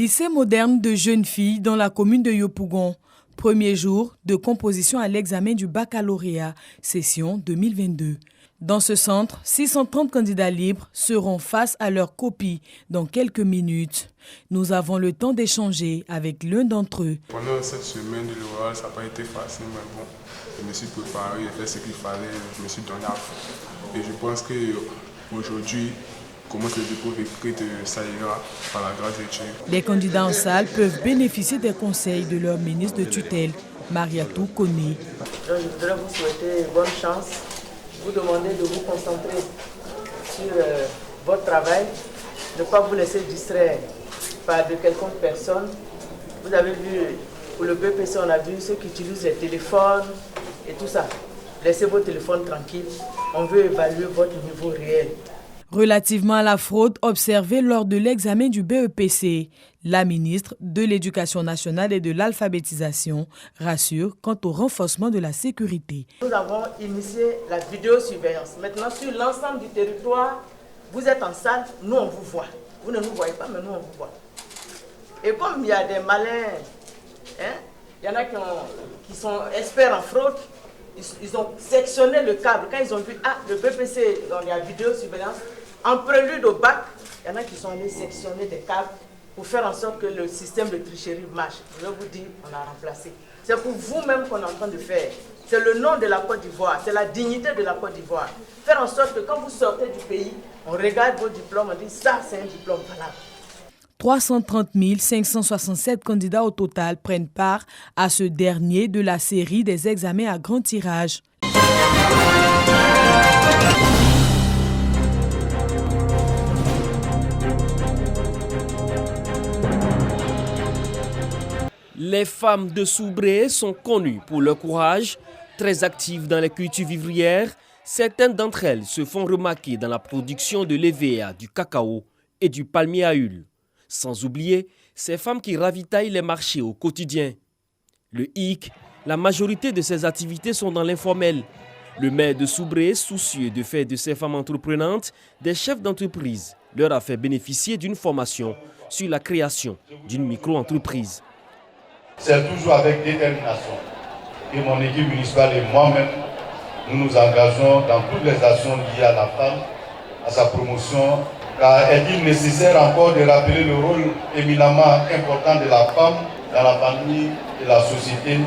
Lycée moderne de jeunes filles dans la commune de Yopougon. Premier jour de composition à l'examen du baccalauréat, session 2022. Dans ce centre, 630 candidats libres seront face à leurs copies dans quelques minutes. Nous avons le temps d'échanger avec l'un d'entre eux. Pendant cette semaine de l'oral, ça n'a pas été facile, mais bon, je me suis préparé, j'ai fait ce qu'il fallait, je me suis donné à fond. Et je pense qu'aujourd'hui, commence le dépôt écrite, ça ira par la grâce de Dieu. Les candidats en salle peuvent bénéficier des conseils de leur ministre de tutelle, Mariatou Koné. Je voudrais vous souhaiter bonne chance, vous demander de vous concentrer sur votre travail, ne pas vous laisser distraire par de quelconque personne. Vous avez vu, pour le BPC, on a vu ceux qui utilisent les téléphones et tout ça. Laissez vos téléphones tranquilles, on veut évaluer votre niveau réel. Relativement à la fraude observée lors de l'examen du BEPC, la ministre de l'Éducation nationale et de l'alphabétisation rassure quant au renforcement de la sécurité. Nous avons initié la vidéosurveillance. Maintenant, sur l'ensemble du territoire, vous êtes en salle, nous on vous voit. Vous ne nous voyez pas, mais nous on vous voit. Et comme il y a des malins, il y en a qui sont experts en fraude, ils ont sectionné le câble. Quand ils ont vu, le BPC, il y a vidéosurveillance, en prélude au bac, il y en a qui sont allés sectionner des câbles pour faire en sorte que le système de tricherie marche. Je vous dis, on a remplacé. C'est pour vous-même qu'on est en train de faire. C'est le nom de la Côte d'Ivoire, c'est la dignité de la Côte d'Ivoire. Faire en sorte que quand vous sortez du pays, on regarde vos diplômes, on dit ça c'est un diplôme valable. 330 567 candidats au total prennent part à ce dernier de la série des examens à grand tirage. Les femmes de Soubré sont connues pour leur courage, très actives dans les cultures vivrières. Certaines d'entre elles se font remarquer dans la production de l'EVA, du cacao et du palmier à huile. Sans oublier ces femmes qui ravitaillent les marchés au quotidien. Le hic, la majorité de ces activités sont dans l'informel. Le maire de Soubré, soucieux de faire de ces femmes entreprenantes des chefs d'entreprise, leur a fait bénéficier d'une formation sur la création d'une micro-entreprise. C'est toujours avec détermination que mon équipe municipale et moi-même, nous nous engageons dans toutes les actions liées à la femme, à sa promotion, car est-il nécessaire encore de rappeler le rôle éminemment important de la femme dans la famille et la société,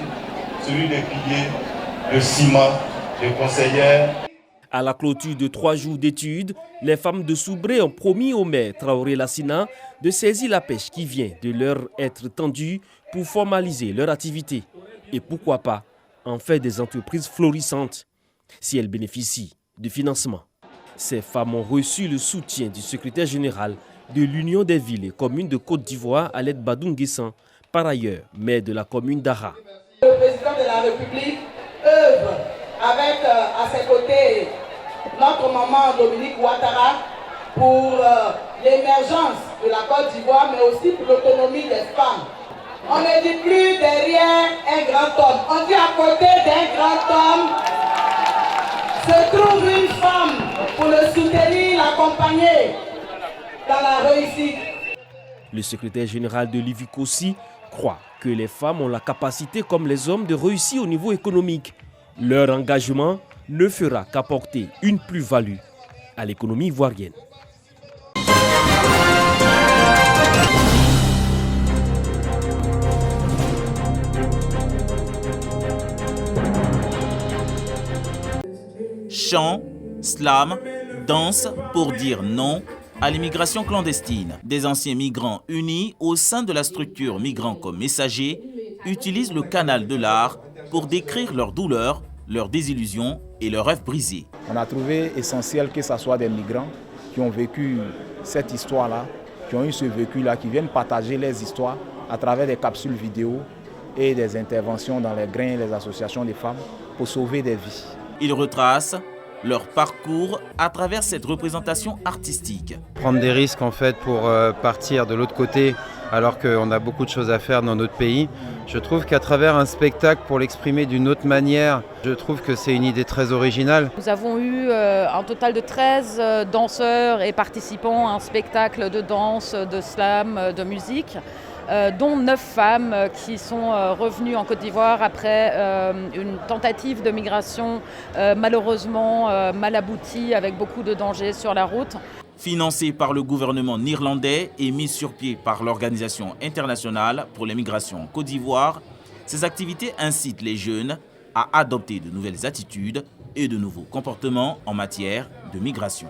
celui de pilier, de ciment, de conseillère. À la clôture de 3 jours d'études, les femmes de Soubré ont promis au maire Traoré Lassina de saisir la pêche qui vient de leur être tendue pour formaliser leur activité. Et pourquoi pas en faire des entreprises florissantes si elles bénéficient de financement. Ces femmes ont reçu le soutien du secrétaire général de l'Union des villes et communes de Côte d'Ivoire, Aled Badoun-Guessan, par ailleurs maire de la commune d'Ara. Le président de la République œuvre avec à ses côtés notre maman Dominique Ouattara pour l'émergence de la Côte d'Ivoire, mais aussi pour l'autonomie des femmes. On ne dit plus derrière un grand homme, on dit à côté d'un grand homme se trouve une femme pour le soutenir, l'accompagner dans la réussite. Le secrétaire général de l'IVICOSI croit que les femmes ont la capacité comme les hommes de réussir au niveau économique. Leur engagement ne fera qu'apporter une plus-value à l'économie ivoirienne. Chant, slam, danse pour dire non à l'immigration clandestine. Des anciens migrants unis au sein de la structure Migrants comme messagers utilisent le canal de l'art pour décrire leurs douleurs, leurs désillusions et leurs rêves brisés. On a trouvé essentiel que ce soit des migrants qui ont vécu cette histoire-là, qui ont eu ce vécu-là, qui viennent partager les histoires à travers des capsules vidéo et des interventions dans les grains et les associations des femmes pour sauver des vies. Ils retracent leur parcours à travers cette représentation artistique. Prendre des risques en fait pour partir de l'autre côté alors qu'on a beaucoup de choses à faire dans notre pays. Je trouve qu'à travers un spectacle, pour l'exprimer d'une autre manière, je trouve que c'est une idée très originale. Nous avons eu un total de 13 danseurs et participants à un spectacle de danse, de slam, de musique, dont 9 femmes qui sont revenues en Côte d'Ivoire après une tentative de migration malheureusement mal aboutie avec beaucoup de dangers sur la route. Financé par le gouvernement néerlandais et mis sur pied par l'Organisation internationale pour les migrations en Côte d'Ivoire, ces activités incitent les jeunes à adopter de nouvelles attitudes et de nouveaux comportements en matière de migration.